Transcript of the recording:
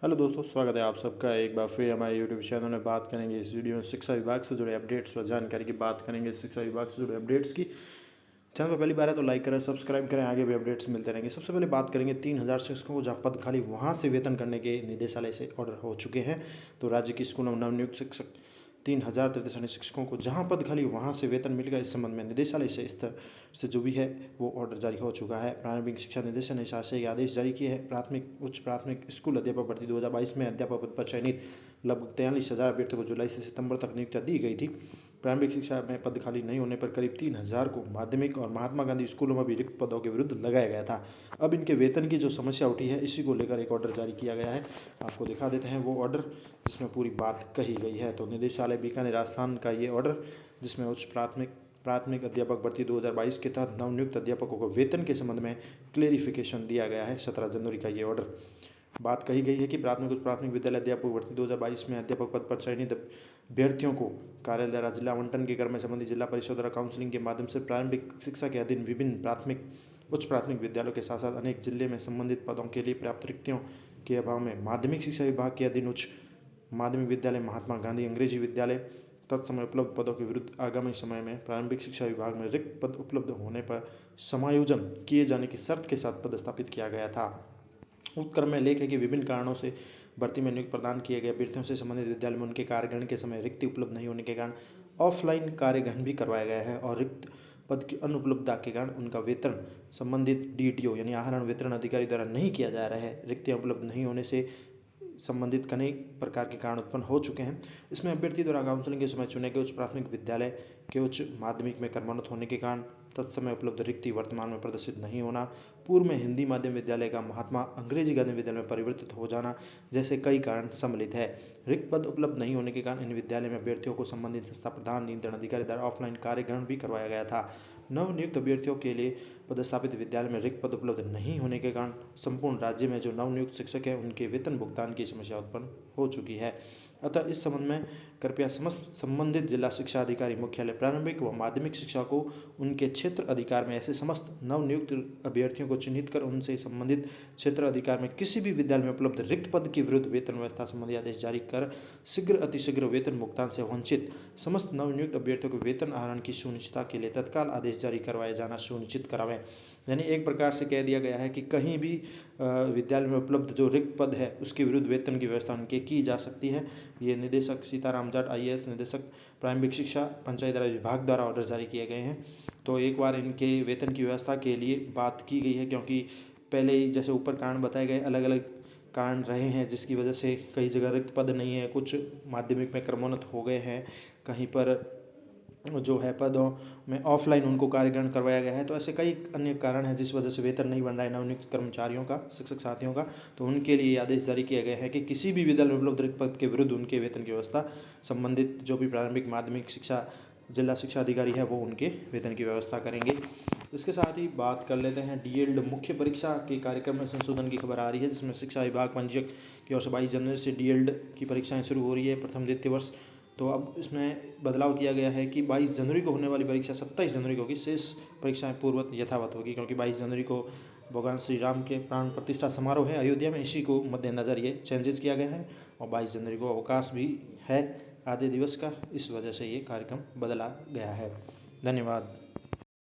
Hello दोस्तों, स्वागत है आप सबका एक बार फिर हमारे यूट्यूब चैनल में। बात करेंगे इस वीडियो में शिक्षा विभाग से जुड़े अपडेट्स व जानकारी की बात करेंगे। शिक्षा विभाग से जुड़े अपडेट्स की चैनल पर पहली बार है तो लाइक करें, सब्सक्राइब करें, आगे भी अपडेट्स मिलते रहेंगे। सबसे पहले बात करेंगे 3000 शिक्षकों को जहाँ पद खाली वहाँ से वेतन करने के निदेशालय से ऑर्डर हो चुके हैं। तो राज्य की स्कूलों में नवनियुक्त शिक्षक 3000 तृतीय श्रेणी शिक्षकों को जहां पद खाली वहां से वेतन मिलेगा, इस संबंध में निदेशालय से स्तर से जो भी है वो ऑर्डर जारी हो चुका है। प्रारंभिक शिक्षा निदेशालय ने शासकीय आदेश जारी किए हैं। प्राथमिक उच्च प्राथमिक स्कूल अध्यापक भर्ती 2022 में अध्यापक पद पर चयनित लगभग 43,000 अभ्यर्थियों को जुलाई से सितंबर तक नियुक्तियां दी गई थी। प्रारंभिक शिक्षा में पद खाली नहीं होने पर करीब 3000 को माध्यमिक और महात्मा गांधी स्कूलों में भी रिक्त पदों के विरुद्ध लगाया गया था। अब इनके वेतन की जो समस्या उठी है, इसी को लेकर एक ऑर्डर जारी किया गया है। आपको दिखा देते हैं वो ऑर्डर जिसमें पूरी बात कही गई है। तो निदेशालय बीकानेर राजस्थान का ये ऑर्डर, जिसमें उच्च प्राथमिक अध्यापक भर्ती 2022 के तहत नवनियुक्त अध्यापकों को वेतन के संबंध में क्लेरिफिकेशन दिया गया है। 17 जनवरी का ये ऑर्डर बात कही गई है कि प्राथमिक उच्च प्राथमिक विद्यालय अध्यापक भर्ती 2022 में अध्यापक पद पर चयनित अभ्यर्थियों को कार्यालय द्वारा जिला आवंटन के क्रम में संबंधित जिला परिषद द्वारा काउंसलिंग के माध्यम से प्रारंभिक शिक्षा के अधीन विभिन्न प्राथमिक उच्च प्राथमिक विद्यालयों के साथ साथ अनेक जिले में संबंधित पदों के लिए पर्याप्त रिक्तियों के अभाव में माध्यमिक शिक्षा विभाग के अधीन उच्च माध्यमिक विद्यालय, महात्मा गांधी अंग्रेजी विद्यालय तत्समय उपलब्ध पदों के विरुद्ध आगामी समय में प्रारंभिक शिक्षा विभाग में रिक्त पद उपलब्ध होने पर समायोजन किए जाने की शर्त के साथ पदस्थापित किया गया था। उत्क्रम में लेख है कि विभिन्न कारणों से भर्ती में नियुक्त प्रदान किए गए अभ्यर्थियों से संबंधित विद्यालय में उनके कार्यग्रहण के समय रिक्ति उपलब्ध नहीं होने के कारण ऑफलाइन कार्यग्रहण भी करवाया गया है और रिक्त पद की अनुपलब्धता के कारण उनका वेतन संबंधित डीटीओ यानी आहरण वितरण अधिकारी द्वारा नहीं किया जा रहा है। रिक्तियाँ उपलब्ध नहीं होने से संबंधित कई प्रकार के कारण उत्पन्न हो चुके हैं। इसमें अभ्यर्थी द्वारा काउंसलिंग के समय चुने गए उच्च प्राथमिक विद्यालय के उच्च माध्यमिक में कर्मोन्नत होने के कारण तत्समय उपलब्ध रिक्ति वर्तमान में प्रदर्शित नहीं होना, पूर्व में हिंदी माध्यम विद्यालय का महात्मा अंग्रेजी गांधी विद्यालय में परिवर्तित हो जाना जैसे कई कारण सम्मिलित है। रिक्त पद उपलब्ध नहीं होने के कारण इन विद्यालय में अभ्यर्थियों को संबंधित संस्था प्रधान नियंत्रण अधिकारी द्वारा ऑफलाइन कार्यग्रहण भी करवाया गया था। नवनियुक्त अभ्यर्थियों के लिए पदस्थापित विद्यालय में रिक्त पद उपलब्ध नहीं होने के कारण संपूर्ण राज्य में जो नवनियुक्त शिक्षक हैं उनके वेतन भुगतान की समस्या उत्पन्न हो चुकी है। अतः इस संबंध में कृपया समस्त संबंधित जिला शिक्षा अधिकारी मुख्यालय प्रारंभिक व माध्यमिक शिक्षा को उनके क्षेत्र अधिकार में ऐसे समस्त नवनियुक्त अभ्यर्थियों को चिन्हित कर उनसे संबंधित क्षेत्र अधिकार में किसी भी विद्यालय में उपलब्ध रिक्त पद के विरुद्ध वेतन व्यवस्था संबंधी आदेश जारी कर शीघ्र अतिशीघ्र वेतन भुगतान से वंचित समस्त नवनियुक्त अभ्यर्थियों को वेतन आहरण की सुनिश्चितता के लिए तत्काल आदेश जारी करवाया जाना सुनिश्चित करावें। यानी एक प्रकार से कह दिया गया है कि कहीं भी विद्यालय में उपलब्ध जो रिक्त पद है उसके विरुद्ध वेतन की व्यवस्था उनके की जा सकती है। ये निदेशक सीताराम जाट IAS निदेशक प्रारंभिक शिक्षा पंचायत राज विभाग द्वारा ऑर्डर जारी किए गए हैं। तो एक बार इनके वेतन की व्यवस्था के लिए बात की गई है, क्योंकि पहले ही जैसे ऊपर कारण बताए गए अलग अलग कारण रहे हैं जिसकी वजह से कई जगह रिक्त पद नहीं है, कुछ माध्यमिक में क्रमोन्नत हो गए हैं, कहीं पर जो है पदों में ऑफलाइन उनको कार्यग्रहण करवाया गया है। तो ऐसे कई अन्य कारण हैं जिस वजह से वेतन नहीं बन रहा है नवनियुक्त कर्मचारियों का, शिक्षक साथियों का। तो उनके लिए आदेश जारी किए गए हैं कि किसी भी विद्यालय में उपलब्ध रिक्त पद के विरुद्ध उनके वेतन की व्यवस्था संबंधित जो भी प्रारंभिक माध्यमिक शिक्षा जिला शिक्षा अधिकारी है वो उनके वेतन की व्यवस्था करेंगे। इसके साथ ही बात कर लेते हैं DELD मुख्य परीक्षा के कार्यक्रम में संशोधन की खबर आ रही है, जिसमें शिक्षा विभाग पंजीयक की ओर से 22 जनवरी से DELD की परीक्षाएं शुरू हो रही है प्रथम द्वितीय वर्ष। तो अब इसमें बदलाव किया गया है कि 22 जनवरी को होने वाली परीक्षा 27 जनवरी को होगी, शेष परीक्षाएं पूर्ववत यथावत होगी, क्योंकि 22 जनवरी को भगवान श्री राम के प्राण प्रतिष्ठा समारोह है अयोध्या में, इसी को मद्देनज़र ये चेंजेस किया गया है। और 22 जनवरी को अवकाश भी है आधे दिवस का, इस वजह से ये कार्यक्रम बदला गया है। धन्यवाद।